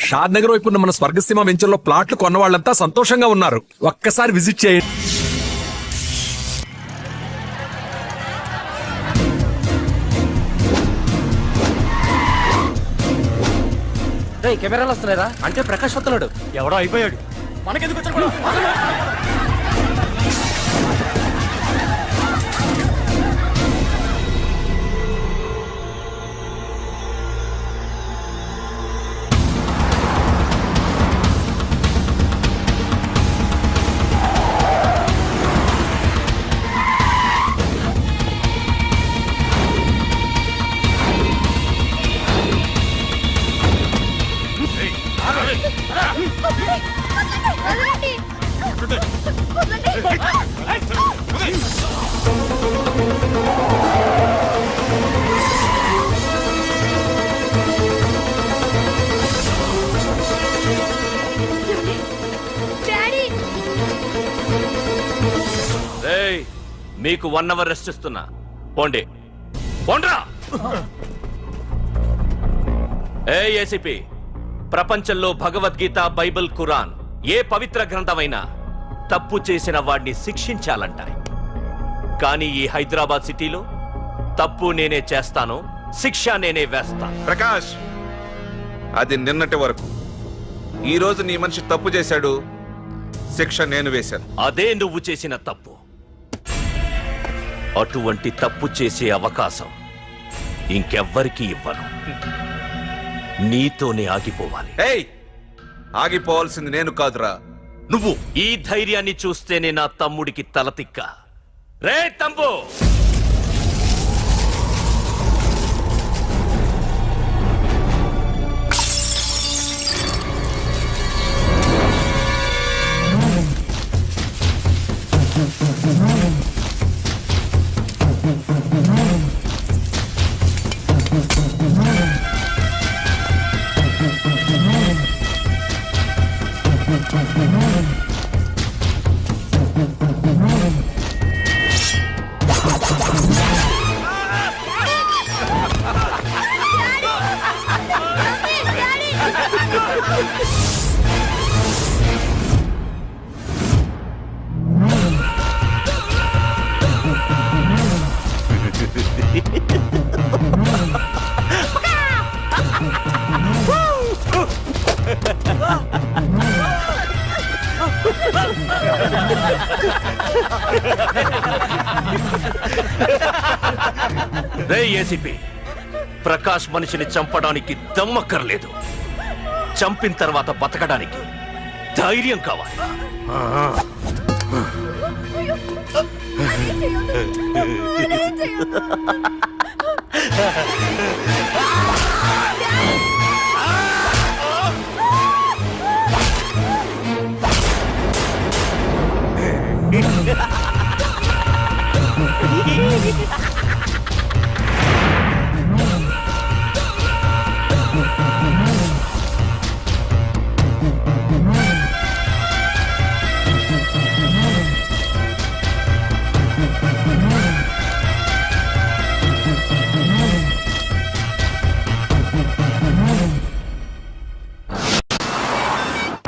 షాద్ నగర్ వైపు ఉన్న మన స్వర్గసీమ వెంచర్లో ప్లాట్లు కొన్న వాళ్ళంతా సంతోషంగా ఉన్నారు. ఒక్కసారి విజిట్ చేయండి. కెమెరాలు వస్తున్నారా అంటే ప్రకాష్ వస్తున్నాడు. ఎవడో అయిపోయాడు. మనకెందుకు వచ్చాడు? మీకు 1 అవర్ రెస్ట్ ఇస్తున్నా. పోండి పోండ్రా. ఏసీపీ, ప్రపంచంలో భగవద్గీత, బైబిల్, ఖురాన్ ఏ పవిత్ర గ్రంథమైనా తప్పు చేసిన వాడిని శిక్షించాలంట. కానీ ఈ హైదరాబాద్ సిటీలో తప్పు నేనే చేస్తాను, శిక్ష నేనే వేస్తా. ప్రకాష్, అది నిన్నటి వరకు. ఈ రోజు నీ మనిషి తప్పు చేశాడు, శిక్ష నేను వేశాను. అదే నువ్వు చేసిన తప్పు. అటువంటి తప్పు చేసే అవకాశం ఇంకెవ్వరికీ ఇవ్వను. నీతోనే ఆగిపోవాలి. ఆగిపోవాల్సింది నేను కాదురా, నువ్వు. ఈ ధైర్యాన్ని చూస్తేనే నా తమ్ముడికి తలతిక్క. రే తమ్ము, రే ఏసీపీ, ప్రకాష్ మనిషిని చంపడానికి దమ్మక్కర్లేదు. చంపిన తర్వాత బతకడానికి ధైర్యం కావాలి.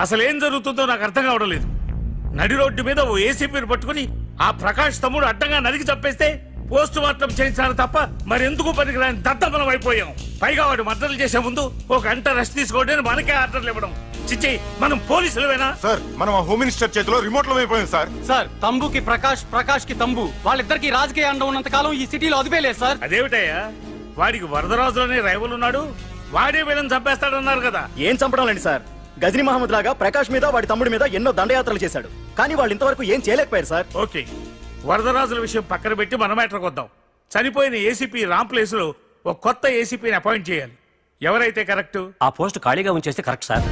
అసలేం జరుగుతుందో నాకు అర్థం కావడం లేదు. నడి రోడ్డు మీద ఓ ఏసీపీని పట్టుకుని ఆ ప్రకాష్ తమ్ముడు అడ్డంగా నరికి చంపేస్తే పోస్ట్ మార్టం చేయించాలి తప్ప మరెందుకు పనికిరాని దత్తమనం అయిపోయాం. పైగా వాడు మర్డర్లు చేసే ముందు ఒక గంట రెస్ట్ తీసుకోవడానికి మనకే ఆర్డర్లు ఇవ్వడం. చిచ్చి, మనం పోలీసులవేనా? సార్, మనం హోమ్ మినిస్టర్ చేతిలో రిమోట్ లో అయిపోయింది సార్. సార్, తంబుకి ప్రకాష్, ప్రకాష్ కి తంబు, వాళ్ళిద్దరికి రాజకీయ అండం ఉన్నంత కాలం ఈ సిటీలో అదిపేలేదు సార్. అదేమిటయ్యా, వాడికి వరదరాజులోనే రైవల్ ఉన్నాడు, వాడే వీళ్ళని చంపేస్తాడన్నారు కదా. ఏం చంపడాలండి సార్? గజనీ మహమ్మద్ లాగా ప్రకాష్ మీద వాడి తమ్ముడి మీద ఎన్నో దండయాత్రలు చేశాడు, కానీ వాళ్ళు ఇంతవరకు ఏం చేయలేకపోయారు సార్. ఓకే, వరదరాజుల విషయం పక్కన పెట్టి మన మ్యాటర్కి వద్దాం. చనిపోయిన ఏసీపీ రామ్ ప్లేస్ లో ఒక కొత్త ఏసీపీని అపాయింట్ చేయాలి. ఎవరైతే కరెక్ట్? ఆ పోస్ట్ ఖాళీగా ఉంచేస్తే కరెక్ట్ సార్.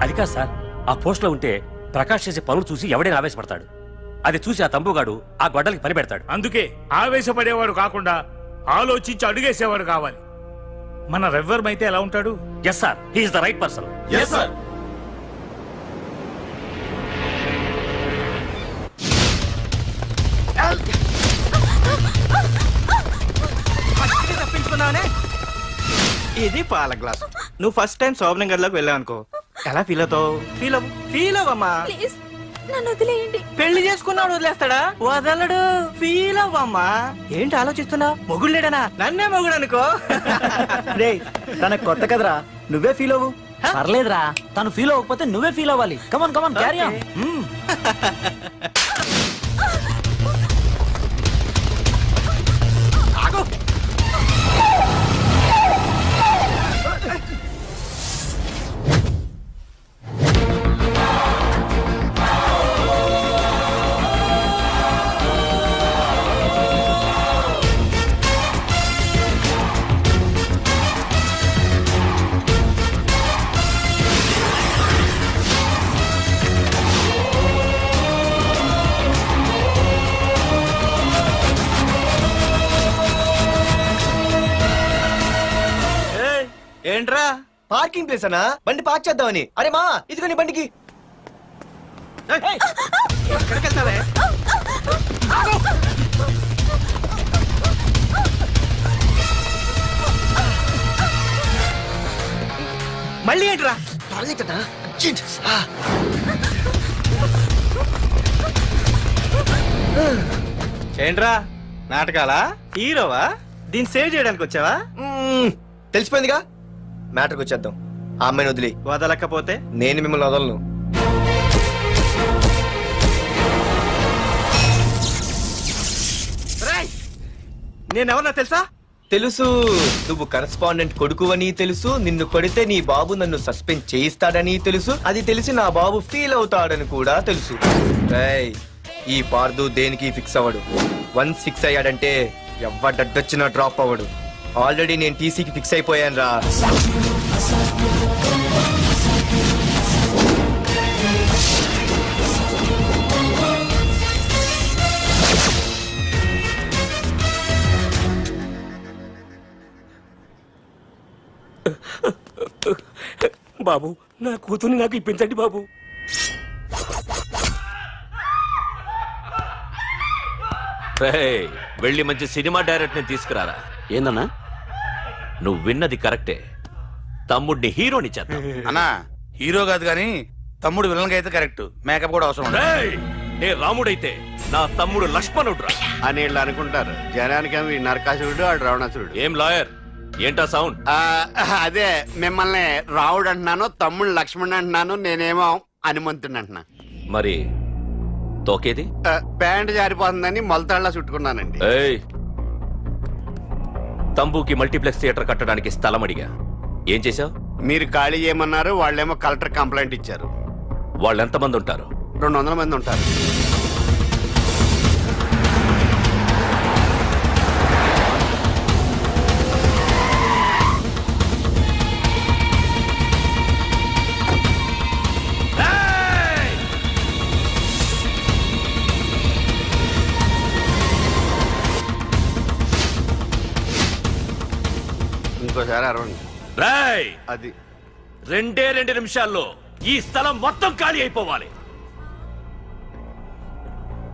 అది కాదు సార్, ఆ పోస్ట్ లో ఉంటే ప్రకాష్ చేసే పనులు చూసి ఎవడైనా ఆవేశపడతాడు. అది చూసి ఆ తంబుగాడు ఆ గొడ్డలకి పని పెడతాడు. అందుకే ఆవేశపడేవాడు కాకుండా ఆలోచించి అడుగేసేవాడు కావాలి. మన రవివర్మ అయితే ఎలా ఉంటాడు? Yes sir, he is the right person. Yes sir. ఇది పాల గ్లాస్. నువ్వు ఫస్ట్ టైం శోభనం గదిలోకి వెళ్ళావు అనుకో, ఎలా ఫీల్ అవుతావు? ఫీల్ అవ్వమ్మా. ప్లీజ్ నన్ను వదిలేయండి. పెళ్లి చేసుకున్నాడు వదిలేస్తాడా? వదలడు. ఫీల్ అవ్వమ్మా. ఏంటి ఆలోచిస్తున్నా? మొగుడు లేడనా? నన్నే మొగుడు అనుకో. రే తనకు కొత్త కదరా, నువ్వే ఫీల్ అవ్వు. పర్లేదురా, తను ఫీల్ అవ్వకపోతే నువ్వే ఫీల్ అవ్వాలి. Come on come on carry on. ఏంట్రా? పార్కింగ్ ప్లేస్ అన్నా, బండి పార్క్ చేద్దామని. అరే మా ఇదిగో నీ బండికి. ఎక్కడికి వెళ్తావే? మళ్ళీ ఏంట్రా? ఏంట్రా నాటకాలా? హీరోవా? దీన్ని సేవ్ చేయడానికి వచ్చావా? తెలిసిపోయిందిగా, మ్యాటర్కి వచ్చేద్దాం. ఆ అమ్మాయిని వదిలి. వదలకపోతే నేను మిమ్మల్ని వదలను. నేనెవరన్నా తెలుసా? తెలుసు, నువ్వు కరెస్పాండెంట్ కొడుకు అని తెలుసు. నిన్ను కొడితే నీ బాబు నన్ను సస్పెండ్ చేయిస్తాడని తెలుసు. అది తెలిసి నా బాబు ఫీల్ అవుతాడని కూడా తెలుసు. రేయ్, ఈ పార్దు దేనికి ఫిక్స్ అవ్వడు. వన్స్ ఫిక్స్ అయ్యాడంటే ఎవ్వడడ్డొచ్చినా డ్రాప్ అవ్వడు. ఆల్రెడీ నేను టీసీకి ఫిక్స్ అయిపోయాను రా. బాబు, నా కూతుర్ని నాకు ఇప్పించండి బాబు. రేయ్, వెళ్ళి మంచి సినిమా డైరెక్ట్ ని తీసుకురారా. ఏందన్నా? నువ్వు విన్నది కరెక్టే. తమ్ముడిని హీరోని చేద్దాం. అన్నా హీరో కాదు కానీ తమ్ముడు విలన్ అయితే కరెక్ట్. మేకప్ కూడా అవసరం ఉండదు. రేయ్, నే రాముడైతే నా తమ్ముడు లక్ష్మణుడు అని వీళ్ళు అనుకుంటారు. జనానికేమో ఈ నరకాసురుడు ఆడు రావణాసురుడు. ఏం లాయర్, ఏంటా సౌండ్? అదే మిమ్మల్ని రావుడు అంటున్నాను, తమ్ముడు లక్ష్మణ్ అంటున్నాను, నేనేమో హనుమంతుడు అంటున్నా. మరి తోకేది? ప్యాంట్ జారిపోతుందని మొలతాళ్ళ చుట్టుకున్నానండి. ఏయ్, తంబుకి మల్టీప్లెక్స్ థియేటర్ కట్టడానికి స్థలం అడిగా. ఏం చేశావు? మీరు ఖాళీ చేయమన్నారు, వాళ్ళేమో కలెక్టర్ కంప్లైంట్ ఇచ్చారు. వాళ్ళు ఎంతమంది ఉంటారు? 200 మంది ఉంటారు. ఇంకోసారి అరవండి. రేయ్, అది 2 నిమిషాల్లో ఈ స్థలం మొత్తం ఖాళీ అయిపోవాలి.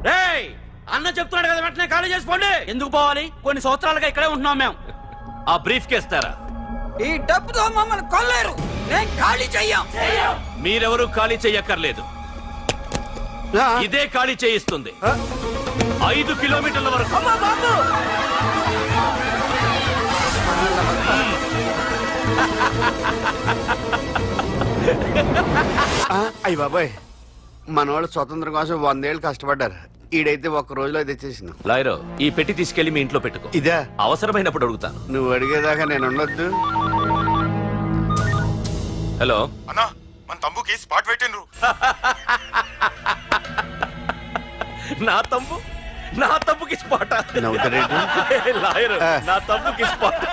రేయ్, అన్న చెప్తున్నాడు కదా, వెంటనే ఖాళీ చేసుకోండి. ఎందుకు పోవాలి? కొన్ని సంవత్సరాలుగా ఇక్కడే ఉంటున్నాం మేము. ఆ బ్రీఫ్ కేస్తారా? ఈ డబ్బుతో మమ్మల్ని కొల్లేరు. నేను ఖాళీ చెయ్యం. మీరెవరూ ఖాళీ చెయ్యక్కర్లేదు. ఇదే ఖాళీ చేయిస్తుంది. 5 కిలోమీటర్ల వరకు. అయ్య బాబాయ్, మనవాళ్ళు స్వతంత్రం కోసం 100 ఏళ్ళు కష్టపడ్డారు. ఈడైతే ఒక్క రోజులో తెచ్చేసిన. లాయరో, ఈ పెట్టి తీసుకెళ్లి మీ ఇంట్లో పెట్టుకో. ఇదే అవసరమైనప్పుడు అడుగుతాను. నువ్వు అడిగేదాకా నేను ఉండొద్దు. హలో అన్నా, మన తమ్ముకి స్పాట్ పెట్టిండ్రు. నా తమ్ముకి స్పాట్. నవ్వుతారేంటి? లాయరు, నా తమ్ముకి స్పాట్.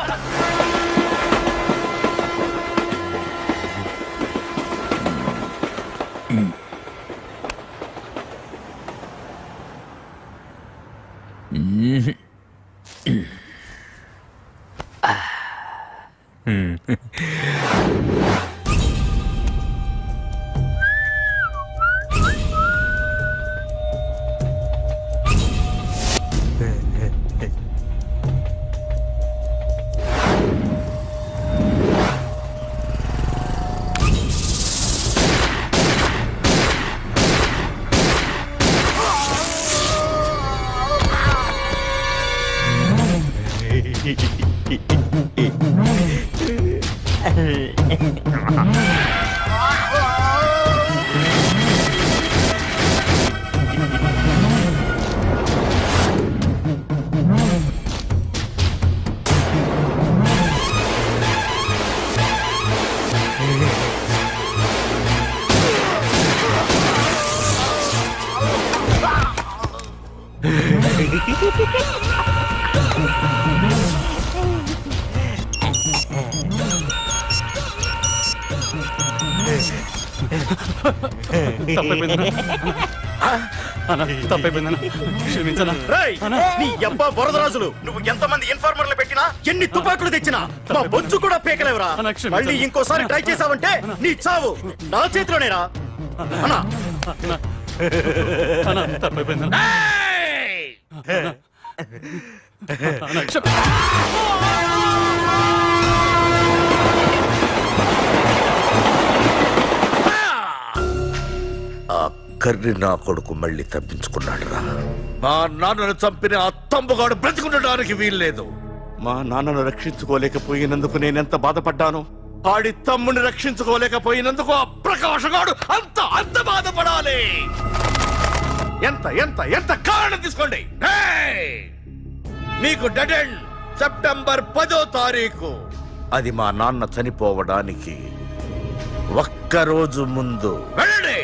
నీ అబ్బా బొరదరాజులు నువ్వు ఎంతమంది ఇన్ఫార్మర్లు పెట్టినా ఎన్ని తుపాకులు తెచ్చినా మా బొచ్చు కూడా పీకలేవురా. మళ్ళీ ఇంకోసారి ట్రై చేసావంటే నీ చావు నా చేతిలోనేరా. అన్నా ఏయ్! ఆ కర్రి నా కొడుకు మళ్ళీ తప్పించుకున్నాడు రా. మా నాన్నను చంపిన ఆ తంబుగాడు బ్రతికుండడానికి వీల్లేదు. మా నాన్నను రక్షించుకోలేకపోయినందుకు నేనెంత బాధపడ్డాను. ఆడి తమ్ముని రక్షించుకోలేకపోయినందుకు ఆ ప్రకాశగాడు అంత బాధపడాలి. ఎంత ఎంత ఎంత కారణం తీసుకోండి. ఏయ్! మీకు డెడ్ ఎండ్ సెప్టెంబర్ 10వ తారీఖు. అది మా నాన్న చనిపోవడానికి ఒక్కరోజు ముందు. వెళ్ళండి.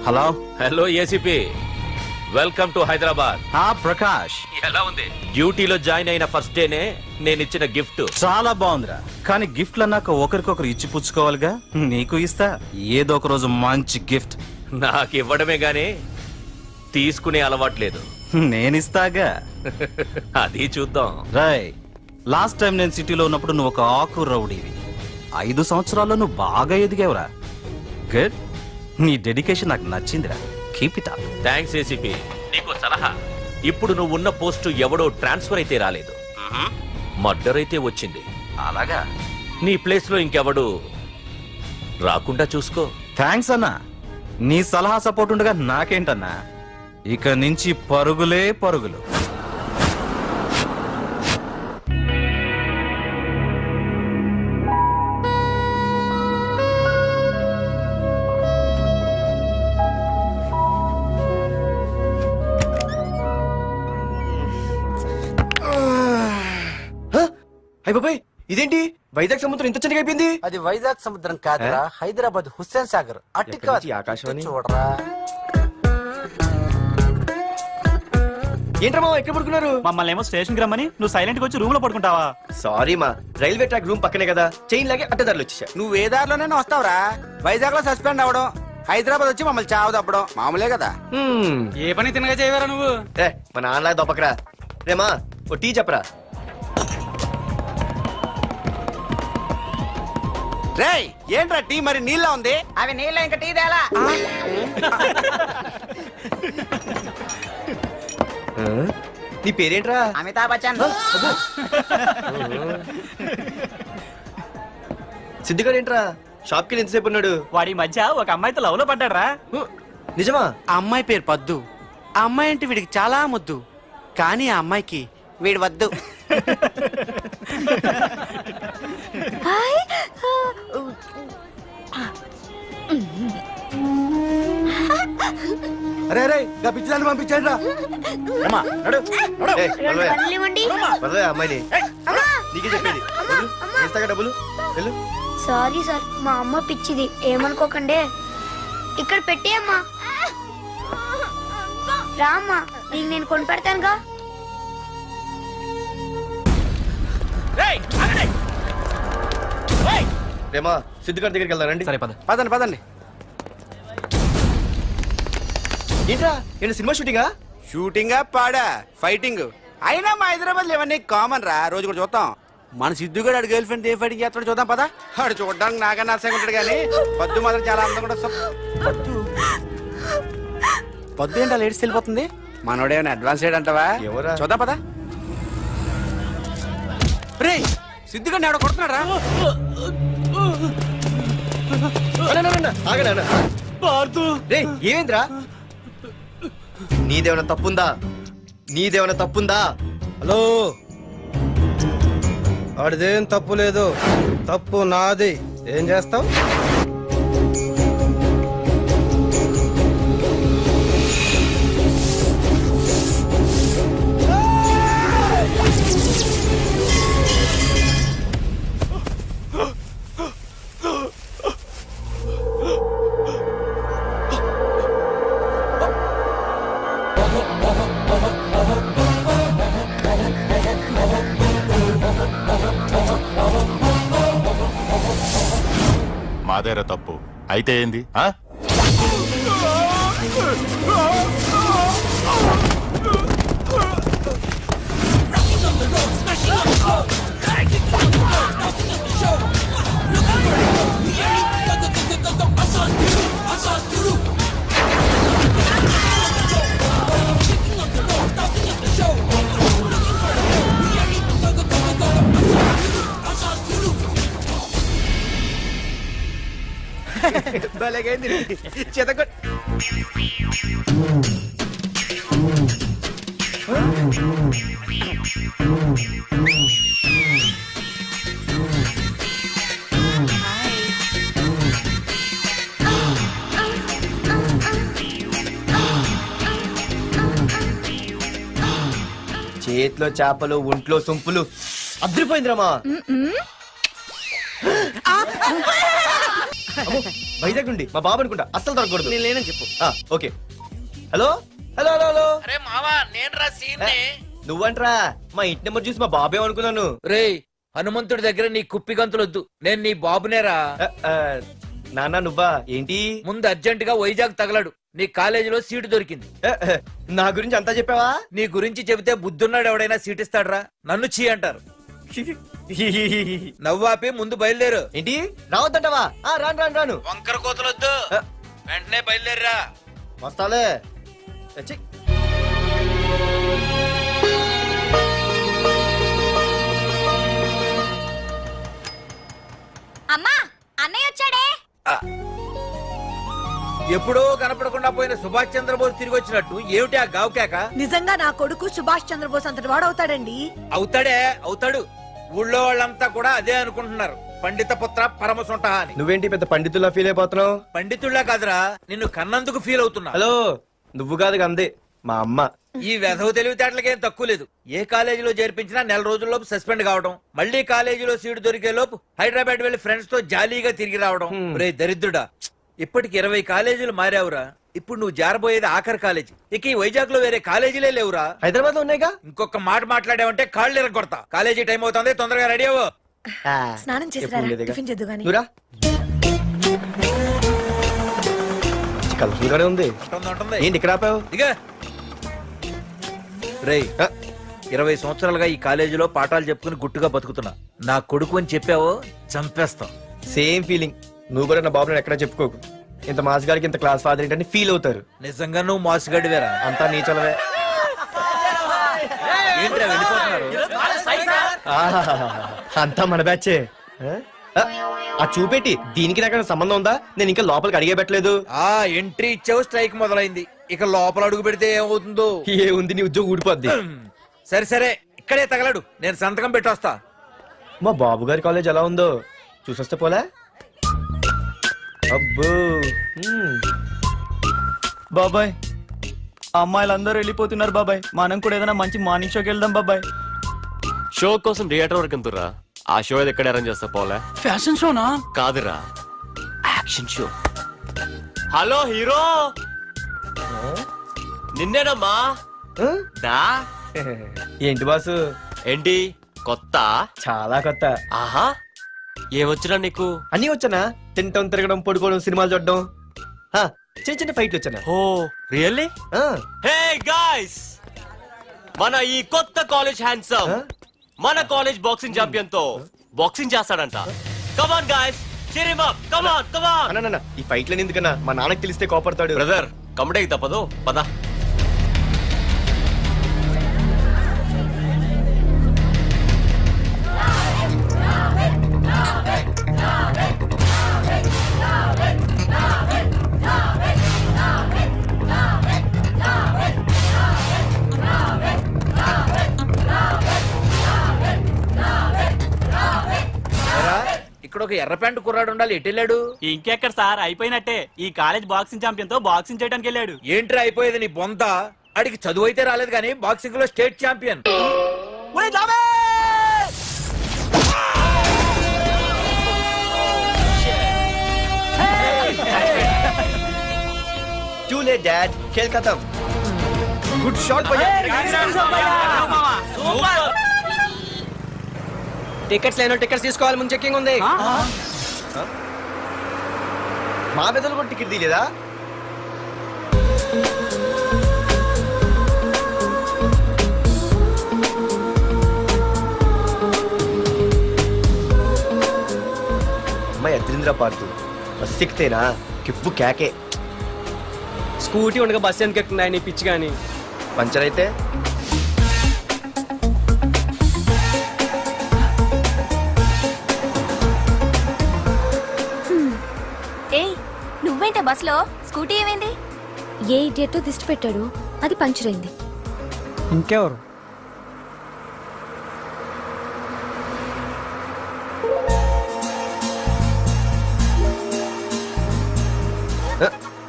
Hello hello ACP, welcome to Hyderabad. Prakash, ఎలా ఉంది? డ్యూటీలో జాయిన్ అయిన ఫస్ట్ డేనే నేను ఇచ్చిన గిఫ్ట్. చాలా బాగుందిరా. కానీ గిఫ్ట్లు అన్నాక ఒకరికొకరు ఇచ్చి పుచ్చుకోవాలిగా. నీకు ఇస్తా ఏదో ఒక రోజు మంచి గిఫ్ట్. నాకు ఇవ్వడమే గానీ తీసుకునే అలవాట్లేదు. నేనిస్తాగా. అది చూద్దాం. రాయ్, లాస్ట్ టైం నేను సిటీలో ఉన్నప్పుడు నువ్వు ఒక ఆకు రౌడీవి. 5 సంవత్సరాల్లో నువ్వు బాగా ఎదిగావురా. గుడ్. నీ డెడికేషన్ నాకు నచ్చిందిరా. Keep it up. Thanks ACP. నీకు సలహా. ఇప్పుడు నువ్వు ఉన్న పోస్టు ఎవడో ట్రాన్స్ఫర్ అయితే రాలేదు, మర్డర్ అయితే వచ్చింది. అలాగా? నీ ప్లేస్ లో ఇంకెవడు రాకుండా చూసుకో. థ్యాంక్స్ అన్నా. నీ సలహా సపోర్ట్ ఉండగా నాకేంటన్నా. ఇక నుంచి పరుగులే పరుగులు. అయ్య బాబాయ్, ఇదేంటి వైజాగ్ సముద్రం ఇంత చిన్నగా అయిపోయింది? అది వైజాగ్ సముద్రం కాదురా, హైదరాబాద్ హుస్సేన్ సాగర్. అట్టి ఎక్కడి నుంచి ఆకాశవాణి? చూడరా. ఏంట్రా మామ ఎక్కడ పడుకున్నారు? మమ్మల్ని ఏమో స్టేషన్ కి రమ్మని నువ్వు సైలెంట్ గా వచ్చి రూమ్ లో పడుకుంటావా? సారీ మా, రైల్వే ట్రాక్ రూమ్ పక్కనే కదా, చైన్ లాగే అడ్డదారులు వచ్చేసా. నువ్వు ఏ దారిలోనే వస్తావురా. వైజాగ్ లో సస్పెండ్ అవ్వడం, హైదరాబాద్ వచ్చి మమ్మల్ని చావు తప్పడం మామూలే కదా. ఏ పని తినగా చేయవరా నువ్వు? మా నాన్నలా దొప్పకరా. రేమా ఓ టీ చెప్పరా. రేయ్, ఏంట్రా టీ మరి నీళ్ళ ఉంది? అవి నీళ్ళ ఇంకా టీ తేలా. నీ పేరేంట్రా? అమితాబ్ బచ్చన్. సిద్ధిగాడు ఏంట్రా షాప్ కి ఎంతసేపు ఉన్నాడు? వాడి మధ్య ఒక అమ్మాయితో లవ్ లో పడ్డాడ్రా. నిజమా? ఆ అమ్మాయి పేరు పద్దు. ఆ అమ్మాయి అంటే వీడికి చాలా ముద్దు. కానీ ఆ అమ్మాయికి వీడు వద్దు. అరే అరే పిచ్చిదాన్ని పంపించండి రా. అమ్మాయిని నీకే చెప్పేది. ఇస్తాగా డబ్బులు. వెళ్ళు. సారీ సార్, మా అమ్మ పిచ్చిది, ఏమనుకోకండి. ఇక్కడ పెట్టేయమ్మా. రామ్మా, నీకు నేను కొని పెడతానుగా. రేమా సిద్ధిగారి దగ్గరికి వెళ్దారండి. సరే పద. పదండి పదండి. ఏంట్రా ఏంటి సినిమా షూటింగా? షూటింగా పాడా ఫైటింగ్ అయినా మా హైదరాబాద్ ఇవన్నీ కామన్ రా. రోజు కూడా చూద్దాం. మన సిద్ధుగాడు ఆడు గర్ల్ ఫ్రెండ్ ఏ ఫైటింగ్ చేస్తాడు చూద్దాం పదా. ఆడు చూడడానికి నాకన్నా ఆశగా ఉంటాడు కానీ పద్దు మాత్రం చాలా అందంగా కూడా. పద్దు ఏంటో లేడీస్ వెళ్ళిపోతుంది. మనోడేమైనా అడ్వాన్స్ చేయడంటావా? ఎవరా? చూద్దాం పదా. రే సిద్ధుగాడిని ఆడ కొడుతున్నాడు రా. రే ఏమైందిరా? నీదేమైనా తప్పుందా? నీదేమైనా తప్పుందా? హలో, ఆడిదేం తప్పు లేదు, తప్పు నాది. ఏం చేస్తావు? చేశారో తప్పు అయితే ఏంది ఆ? భలేగైంది చెతకొ చేతిలో చేపలు ఒంట్లో సొంపులు అద్దరిపోయిందిరామా వైజాగ్ నుండి మా బాబు అనుకుంటా అస్సలు దొరకకూడదు నేను లేనని చెప్పు. Okay hello hello hello hello అరే మావా నేను రా సీన్ నువ్వంట్రా మా ఇంటి నెంబర్ చూసి మా బాబే అనుకున్నాను రేయ్ హనుమంతుడి దగ్గర నీ కుప్పి గంతులొద్దు నేను నీ బాబునేరా. నాన్న నువ్వా ఏంటి ముందు అర్జెంట్ గా వైజాగ్ తగలడు నీ కాలేజీలో సీటు దొరికింది. నా గురించి అంతా చెప్పావా నీ గురించి చెబితే బుద్ధున్నాడు ఎవడైనా సీట్ ఇస్తాడ్రా నన్ను చీ అంటారు. నవ్వాపి ముందు బయలుదేరు. ఏంటి రావద్దంటావా రాను రాను రాను వంకర కోతలొద్దు వెంటనే బయలుదేరరా. వస్తాలే ఛీ. అమ్మా అన్నయ్య వచ్చాడే. ఎప్పుడో కనపడకుండా పోయిన సుభాష్ చంద్రబోస్ తిరిగి వచ్చినట్టు ఏమిటి ఆ గావుకేక? నిజంగా నా కొడుకు సుభాష్ చంద్రబోస్ అంతటి వాడు అవుతాడండి. అవుతాడే అవుతాడు. ఊళ్ళో వాళ్ళంతా కూడా అదే అనుకుంటున్నారు. పండిత పుత్ర పరమ సొంట అని. నువ్వేంటి పెద్ద పండితుల్లా ఫీల్ అయిపోతున్నావు పండితుళ్ళ కాదురా నిన్ను కన్నందుకు ఫీల్ అవుతున్నా. హలో నువ్వు కాదు అందే మా అమ్మ. ఈ వెధవ తెలివితేటలకేం తక్కువ లేదు. ఏ కాలేజీలో చేర్పించినా నెల రోజుల్లోపు సస్పెండ్ కావడం, మళ్ళీ కాలేజీలో సీటు దొరికే లోపు హైదరాబాద్ వెళ్లి ఫ్రెండ్స్ తో జాలీగా తిరిగి రావడం. రే దరిద్రుడా, ఇప్పటికి 20 కాలేజీలు మారావురా. ఇప్పుడు నువ్వు జారబోయేది ఆఖరి కాలేజీ. ఇక ఈ వైజాగ్ లో వేరే కాలేజీలే లేవురా. హైదరాబాద్ లో ఉన్నాయిగా. ఇంకొక మాట మాట్లాడావంటే కాళ్ళు ఎరగొడతా. కాలేజీ టైం అవుతుంది, తొందరగా రెడీ అవ్వు. స్నానం చేసి ఎప్పుడు ఉండేదిగా. టిఫిన్ చేద్దు గాని. నువ్వురా. కలర్ఫుల్ గానే ఉంది. ఉంటుంది. ఏంటి ఇక్కడ ఆపావు ఇక రేయ్ 20 సంవత్సరాలుగా ఈ కాలేజీలో పాఠాలు చెప్పుకుని గుట్టుగా బతుకుతున్నా. నా కొడుకు అని చెప్పావో చంపేస్తాం. Same feeling. నువ్వు కూడా నా బాబు నేను ఎక్కడా చెప్పుకోకు. ఇంత మాస్ గారికి ఇంత క్లాస్ ఫాదర్ ఏంటని ఫీల్ అవుతారు. నిజంగా నువ్వు మాసుగడివేరా. అంతా నీచలవే. ఏంట్రా వెళ్ళిపోతున్నారు? అంతా మన బ్యాచే. ఆ చూపెట్టి దీనికి నాకు సంబంధం ఉందా? నేను ఇంకా లోపలికి అడిగే పెట్టలేదు. ఆ ఎంట్రీ ఇచ్చావు, స్ట్రైక్ మొదలైంది. ఇక లోపల అడుగు పెడితే ఏమవుతుందో. ఏ ఉంది నీ ఉద్యోగం ఊడిపోద్ది. సరే సరే ఇక్కడే తగలడు, నేను సంతకం పెట్టొస్తా. మా బాబు గారి కాలేజ్ ఎలా ఉందో చూసొస్తే పోలే. అబ్బో బాబాయ్ అమ్మాయిలందరూ వెళ్ళిపోతున్నారు బాబాయ్. మనం కూడా ఏదైనా మంచి మార్నింగ్ షోకి వెళ్దాం బాబాయ్. షో కోసం థియేటర్ వరకు ఎంతురా? ఆ షో ఏది ఎక్కడ అరేంజ్ చేస్తా పోలే? ఫ్యాషన్ షోనా? కాదురా, యాక్షన్ షో. హలో హీరో, నిన్నేనమ్మా. ఆ? దా ఏంటి బాసు? ఏంటి కొత్త? చాలా కొత్త. ఆహా, ఏమొచ్చినా నీకు? అన్నీ వచ్చానా? తింటం తిరగడం పడుకోవడం సినిమాలు చూడడం. చిన్న చిన్న ఫైట్లు వచ్చానా? ఓ రియల్లీ? హే గాయ్స్, మన ఈ కొత్త కాలేజ్ హ్యాండ్సమ్ మన కాలేజ్ బాక్సింగ్ ఛాంపియన్ తో బాక్సింగ్ చేస్తాడంట. Come on guys, cheer him up. Come on, come on. అన్న ఈ ఫైట్లని ఎందుకన్నా? మా నాన్నకి తెలిస్తే కోపడతాడు. బ్రదర్ కమడేకి తప్పదు, పద. ఇక్కడ ఒక ఎర్ర ప్యాంటు కుర్రాడు ఉండాలి, ఎటు వెళ్ళాడు? ఇంకెక్కడ సార్, అయిపోయినట్టే. ఈ కాలేజ్ బాక్సింగ్ ఛాంపియన్ తో బాక్సింగ్ చేయడానికి వెళ్ళాడు. ఏంట్రా అయిపోయేది నీ బొంత? అడిగి చదువు అయితే రాలేదు కానీ బాక్సింగ్ లో state champion. Too late, Dad. खेल खत्म. Good shot, भैया. టికెట్స్ లేనో టికెట్స్ తీసుకోవాలి, ముందు చెక్కింగ్ ఉంది. మా పెద్దలు కూడా టికెట్ తీయలేదా? అమ్మాయి అద్రింద్ర పార్తు బస్ ఎక్కితేనా కిప్పు కేకే. స్కూటీ ఉండగా బస్సు ఎందుకు ఎక్కుతున్నాయి నీ పిచ్చి కానీ? పంచర్ అయితే ఏయ్ నువ్వేంటే బస్సులో? స్కూటీ ఏమైంది? ఏ ఇడియట్ దిష్టి పెట్టాడు, అది పంచర్ అయింది. ఇంకెవరు?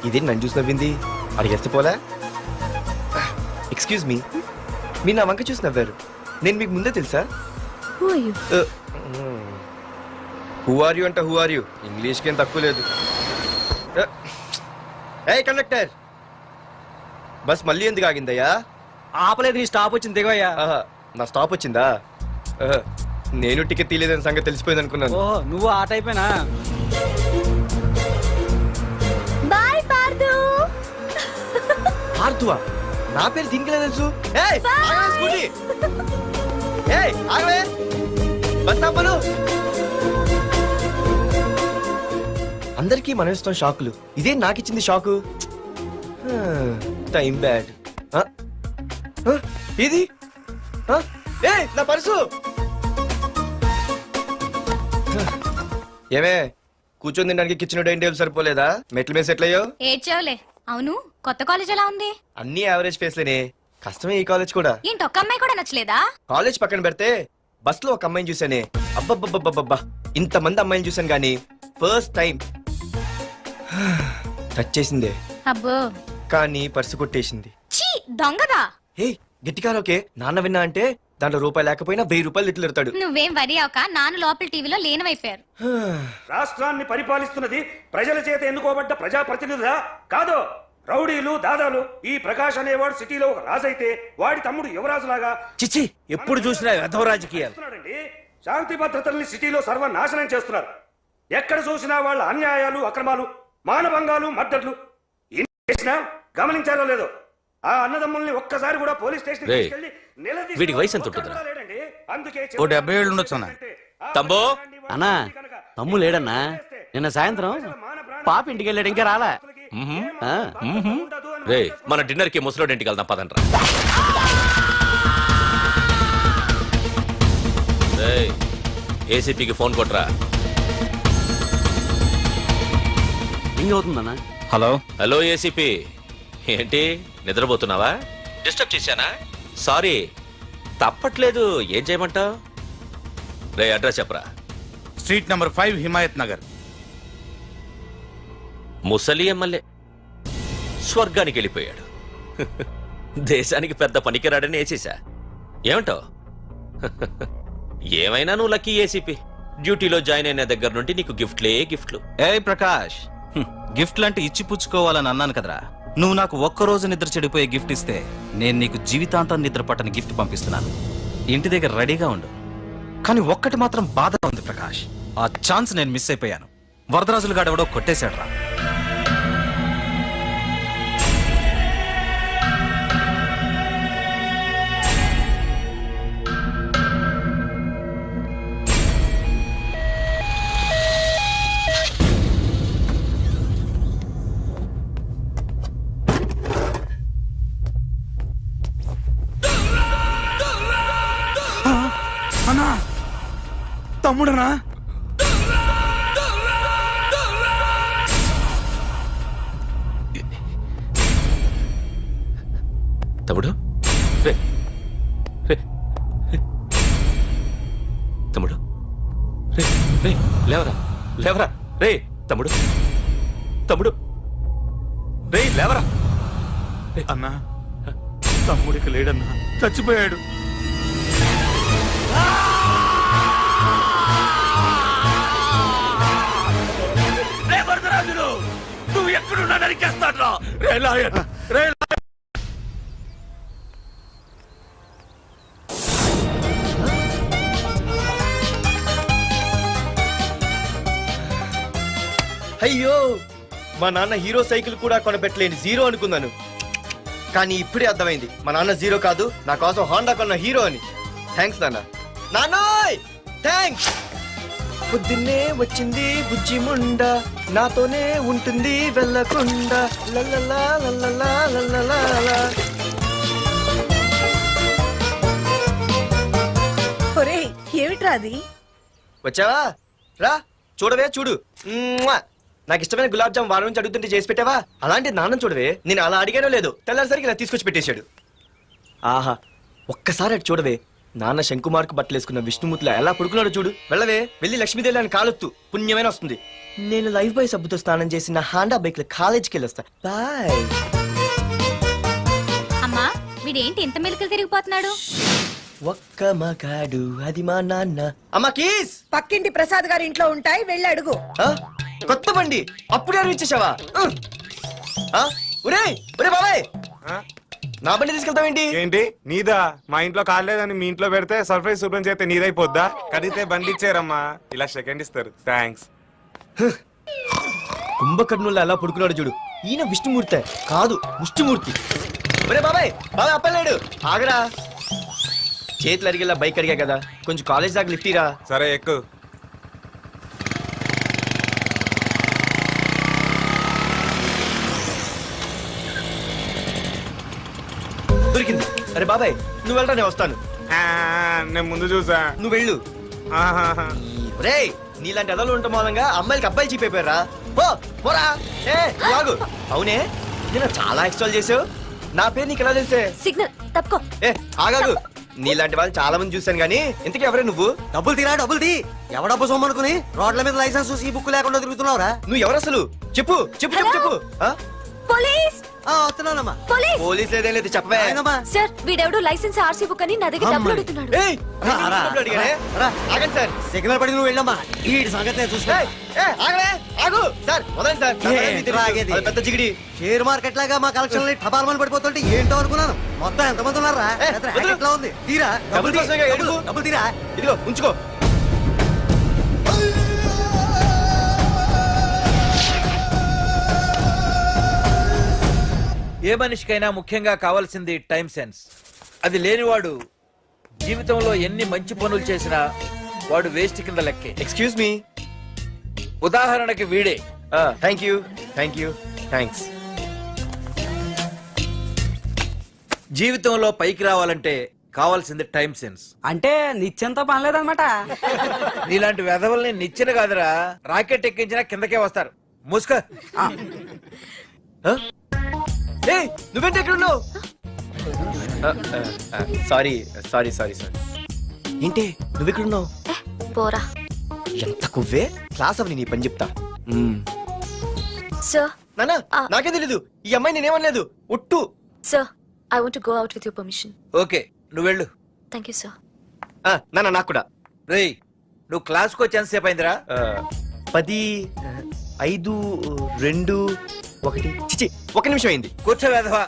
ఇదే నన్ను చూసి నవ్వింది. అడిగేస్తే పోలే. ఎక్స్క్యూజ్ మీ, మీరు నా వంక చూసి నవ్వారు. నేను మీకు ముందే తెలుసా? హూ ఆర్ యూ అంట హూ ఆర్ యూ, ఇంగ్లీష్కి ఏం తక్కువ లేదు. ఏ కండక్టర్, బస్ మళ్ళీ ఎందుకు ఆగిందయ్యా? ఆపలేదు, నీ స్టాప్ వచ్చింది దిగవయ్యా. ఆహా, నా స్టాప్ వచ్చిందా? ఆహా, నేను టికెట్ తీయలేదని సంగతి తెలిసిపోయింది అనుకున్నాను. ఓహో, నువ్వు ఆ టైపేనా? బాయ్ పార్దు. ఆర్తువా? నా పేరు దీనికి తెలుసు. ఏయ్, ఆగవే స్కూటీ. ఏయ్, ఆగవే. బస్ ఆపను. అందరికీ మనం ఇస్తాం షాకులు, ఇదే నాకు ఇచ్చింది షాకు. Time bad. ఇది ఏయ్, నా పర్సు. ఏమే, కూర్చొని తినడానికి కిచెన్ డైనింగ్ టేబుల్ సరిపోలేదా? మెట్ల మీద సెట్ అయ్యో. ఏడ్చావులే. అవును, కొత్త కాలేజ్ ఎలా ఉంది? అన్ని యావరేజ్ ఫేస్లేనే. కష్టమే ఈ కాలేజ్ కూడా. ఏంటి, ఒక్క అమ్మాయి కూడా నచ్చలేదా? కాలేజ్ పక్కన పెడితే బస్ లో ఒక అమ్మాయిని చూసానే, అబ్బబ్బబ్బబ్బబ్బా, ఇంతమంది అమ్మాయిని చూసాను గానీ ఫస్ట్ టైం టచ్ చేసిందే. అబ్బో, కానీ పర్సు కొట్టేసింది. చీ దొంగదా. హే, గట్టిగా ఓకే. నాన్న విన్నా అంటే దాంట్లో రూపాయి లేకపోయినా 1000 రూపాయలు తిట్లు. నువ్వేం వరి అవక, నాన్న లోపల టీవీలో లేనవైపోయారు. రాష్ట్రాన్ని పరిపాలిస్తున్నది ప్రజల చేత ఎన్నుకోబడ్డ ప్రజాప్రతినిధులా కాదు, రౌడీలు దాదాలు. ఈ ప్రకాష్ అనేవాడు సిటీలో ఒక రాజైతే వాడి తమ్ముడు యువరాజులాగా చిచ్చి, ఎప్పుడు చూసినా వెధవ రాజకీయాలు. చేస్తున్నాడండి. శాంతి భద్రతల్ని సిటీలో సర్వనాశనం చేస్తున్నారు. ఎక్కడ చూసినా వాళ్ళ అన్యాయాలు, అక్రమాలు, మానభంగాలు, మద్దతులు. ఇన్ని చేసినా గమనించారో లేదో, ఆ అన్నదమ్ముల్ని ఒక్కసారి కూడా పోలీస్ స్టేషన్ రేయ్, వీడికి వయసు ఎంత ఉంటుందిరా? ఓ 70 ఏళ్ళు ఉండొచ్చు అన్న. తమ్ముడు అన్నా, తమ్ము లేడన్నా. నిన్న సాయంత్రం పాప ఇంటికి వెళ్ళాడు, ఇంకా రాలా. రే, మన డిన్నర్ కి ముసలోడి ఇంటికి వెళ్దాం పదండ్రా. రేయ్, ఏసీపీకి ఫోన్ కొట్రా. అవుతుందన్నా. Hello hello, ACP. ఏంటి నిద్రపోతున్నావా? డిస్టర్బ్ చేశానా? సారీ, తప్పట్లేదు. ఏం చేయమంటావు? రే, అడ్రస్ చెప్పరా. Street number 5 Himayat Nagar. ముసలి ఎమ్మెల్యే స్వర్గానికి వెళ్ళిపోయాడు. దేశానికి పెద్ద పనికిరాడని వేసేసా. ఏమంటావు? ఏమైనా నువ్వు లక్కీ ఏసీపీ. డ్యూటీలో జాయిన్ అయిన దగ్గర నుండి నీకు గిఫ్ట్లే గిఫ్ట్లు. ఏ ప్రకాష్, గిఫ్ట్ లాంటి ఇచ్చి పుచ్చుకోవాలని అన్నాను కదరా. నువ్వు నాకు ఒక్కరోజు నిద్ర చెడిపోయే గిఫ్ట్ ఇస్తే నేను నీకు జీవితాంతం నిద్ర పట్టని గిఫ్ట్ పంపిస్తున్నాను. ఇంటి దగ్గర రెడీగా ఉండు. కానీ ఒక్కటి మాత్రం బాధగా ఉంది ప్రకాష్, ఆ ఛాన్స్ నేను మిస్ అయిపోయాను. వరదరాజులు గాడెవడో కొట్టేశాడు రా. అన్నా, తమ్ముడనా? తమ్ముడు, రే, రే, రే. తమ్ముడు, రే, రే, లేవరా, లేవరా. రే తమ్ముడు, తమ్ముడు, రే లేవరా. అన్నా, తమ్ముడికి లేడన్నా, చచ్చిపోయాడు. నువ్వు ఎక్కడున్నా నరికేస్తాడ్రా. రే లాయర్, రే లాయర్. అయ్యో, మా నాన్న హీరో సైకిల్ కూడా కొనపెట్టలేని జీరో అనుకున్నాను. కానీ ఇప్పుడే అర్థమైంది మా నాన్న జీరో కాదు, నా కోసం హోండా కొన్న హీరో అని. థ్యాంక్స్ నాన్న. నాన్నోయ్ థ్యాంక్స్. పొద్దున్నే వచ్చింది బుజ్జి ముండ, నాతోనే ఉంటుంది వెళ్ళకుండా. లల్లలా లల్లలా లల్లలా. ఒరేయ్ ఏమిట్రా అది? వచ్చావా? రా చూడవే చూడు. మ్మ్వా! నాకు ఇష్టమైన గులాబ్ జామ్ వారం నుంచి అడుగుతుంటే చేసి పెట్టావా? అలాంటి నాన్న చూడవే, నేను అలా అడిగానో లేదు, తెల్లారిసరికి ఇలా తీసుకొచ్చి పెట్టేశాడు. ఆహా ఒక్కసారి అటు చూడవే, నాన్న శంకుమార్కు బట్టలేసుకున్న విష్ణుమూర్తిలో ఎలా పడుకున్నాడో చూడు. వెళ్ళవే, వెళ్ళి లక్ష్మీదేవి అని కాలొత్తు, పుణ్యమైన వస్తుంది. నేను లైఫ్ బాయ్ సబ్బుతో స్నానం చేసి నా హాండా బైక్ లో కాలేజీకి వెళ్ళొస్తా. బాయ్. అమ్మా వీడేంటి ఇంత మెలికలు తిరిగిపోతున్నాడు? ఒక్క మగాడు అది మా నాన్న. అమ్మా కీస్. పక్కింటి ప్రసాద్ గారి ఇంట్లో ఉంటాయి, వెళ్ళి అడుగు. ఆ? కొత్త బండి అప్పుడే అరివిచ్చేసావా? ఒరే ఒరే బాబాయ్, నా బండి తీసుకెళ్తావేంటి? ఏంటి నీదా? మా ఇంట్లో కాలేదని మీ ఇంట్లో పెడితే సర్ప్రైజ్ శుభ్రం చేస్తే నీదైపోద్దా? కడిగితే బండి ఇచ్చారమ్మా, ఇలా సెకండ్ ఇస్తారు. థ్యాంక్స్. కుంభకర్ణుల్లో ఎలా పడుకున్నాడు చూడు. ఈయన విష్ణుమూర్తి కాదు, ముష్టిమూర్తి. ఒరే బాబాయ్ బాబాయ్ అప్పలేడు, ఆగరా. చేతులు అడిగేలా బైక్ అడిగా కదా, కొంచెం కాలేజ్ దాకా లిఫ్ట్ ఇరా. సరే ఎక్కు. దొరికింది. అరే బాబాయ్ నువ్వు వెళ్ళరా, నేను వస్తాను. ఆ, నేను ముందు చూసా. నువ్వు వెళ్ళు. ఆహాహా. రే నీలాంటి ఎదలు ఉండటం మూలంగా అమ్మాయిలకి అబ్బాయిలు చీపైపోయారా? పోరా. ఏ నువ్వు ఆగు. అవునే నేను చాలా ఎక్స్ట్రాల్ చేసావు, నా పేరు నీకు ఎలా తెలిసే? సిగ్నల్ తప్పుకో. ఏ ఆగాగు. నీలాంటి వాళ్ళు చాలా మంది చూశాను గానీ ఇంతకీ ఎవరే నువ్వు? డబ్బులు తీరా, డబ్బులు తీ. ఎవడబ్బు సొమ్మనుకుని రోడ్ల మీద లైసెన్స్ చూసి బుక్ లేకుండా తిరుగుతున్నావురా? నువ్వు ఎవరు అసలు? చెప్పు చెప్పు చెప్పు చెప్పు. ఆ? పోలీస్ వస్తున్నానమ్మా. పోలీస్. పోలీస్ లేదేం లేదు, చెప్పవే. సార్ వీడెవడు లైసెన్స్ ఆర్సీ బుక్ అని నా దగ్గర డబ్బులు అడుగుతున్నాడు. ఏయ్, డబ్బులు అడిగానే? ఆగండి సార్. సిగ్నల్ పడి నువ్వు వెళ్ళమ్మా, ఈ సంగతి నేను చూసుకో. ఏయ్, ఏయ్, ఆగలే, ఆగు. సార్ వదండి సార్. నా పని మీకు తెలుసు. అది పెద్ద జిగిడి. షేర్ మార్కెట్ లాగా మా కలెక్షన్ టపాల్మని పడిపోతుంటే ఏంటో అనుకున్నాను. మొత్తం ఎంతమంది ఉన్నారా? ఎట్లా ఉంది? తీరా డబ్బులు కోసమేగా ఏడుపు. డబ్బులు తీరా. ఇదిగో ఉంచుకో. ఏ మనిషికైనా ముఖ్యంగా కావాల్సింది టైం సెన్స్. అది లేనివాడు జీవితంలో ఎన్ని మంచి పనులు చేసినా వాడు వేస్ట్ కింద లెక్కే. Excuse me. ఉదాహరణకి వీడే. Thank you thank you thanks. జీవితంలో పైకి రావాలంటే కావాల్సింది టైం సెన్స్. అంటే నిత్యంతో పనిలేదన్నమాట. నీలాంటి వెధవల్ని నిచ్చిన కాదురా, రాకెట్ ఎక్కించినా కిందకే వస్తారు. ముసుక. ఏయ్ నువ్వేంటి ఎక్కడ ఉన్నావు? Sorry sorry sorry sorry. ఏంటి నువ్వు ఎక్కడ ఉన్నావు? పోరా. ఎంత కువ్వే. క్లాస్ అవని నీ పని చెప్తా. సార్ నానా నాకే తెలీదు, ఈ అమ్మాయి నేనేమనలేదు, ఒట్టు. Sir I want to go out with your permission. Okay నువ్వు వెళ్ళు. Thank you sir. నానా నాకు కూడా. రేయ్ నువ్వు క్లాస్కి వచ్చి ఎంతసేపు అయిందిరా? 10, 5, 2, 1 చిచి 1 నిమిషం అయింది. కూర్చో వెధవా.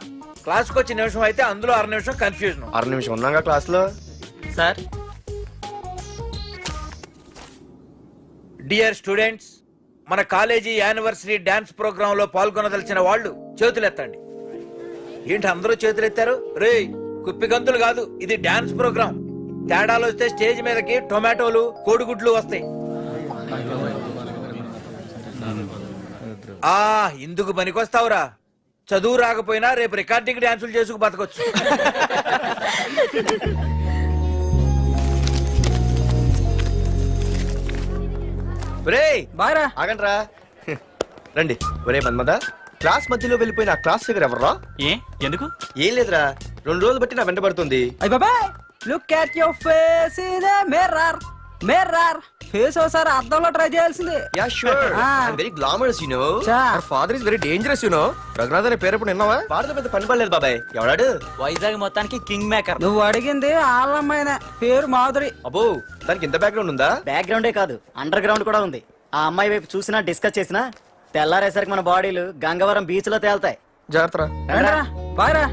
క్లాస్కి వచ్చి నిమిషం అయితే అందులో 6 నిమిషం కన్ఫ్యూజన్. 6 నిమిషం ఉన్నాగా క్లాస్ లో. సార్ డియర్ స్టూడెంట్స్, మన కాలేజీ యానివర్సరీ డాన్స్ ప్రోగ్రామ్ లో పాల్గొనదలిచిన వాళ్ళు చేతులెత్తండి. ఏంటి అందరూ చేతులెత్తారు? రేయ్ కుప్పి గంతులు కాదు, ఇది డాన్స్ ప్రోగ్రామ్. తేడాలు వస్తే స్టేజ్ మీదకి టొమాటోలు కోడిగుడ్లు వస్తాయి. ఇందుకు పనికొస్తావురా. చదువు రాకపోయినా రేపు రికార్డింగ్ డాన్సులు చేసుకు బతకొచ్చు. బాగా ఆగండ్రా. రండి. ఒరే మన్మద, క్లాస్ మధ్యలో వెళ్ళిపోయిన ఆ క్లాస్ ఫిగర్ ఎవర్రా? ఏ ఎందుకు? ఏం లేదురా, 2 రోజులు బట్టి నా వెంట పడుతుంది. అయ్య బాబాయ్ look at your face in the mirror. Mirror face ఒకసారి అద్దంలో ట్రై చేయాల్సింది. Yeah sure. I very glamorous you know. Father is very dangerous you know. Raghunath అనే పేరు ఎప్పుడు విన్నావా? వాడితో పెద్ద పని పడలేదు బాబాయ్. ఎవడాడు? వైజాగ్ మొత్తానికి కింగ్ మేకర్. నువ్వు అడిగింది ఆళ్ళమ్మాయిన పేరు మాధురి. అబ్బో దానికి ఇంత బ్యాక్గ్రౌండ్ ఉందా? బ్యాక్గ్రౌండే కాదు అండర్ గ్రౌండ్ కూడా ఉంది. ఆ అమ్మాయి వైపు చూసినా డిస్కస్ చేసినా తెల్లారేసరికి మన బాడీలు గంగవరం బీచ్ లో తేల్తాయి. జాగ్రత్త. బాయ్రా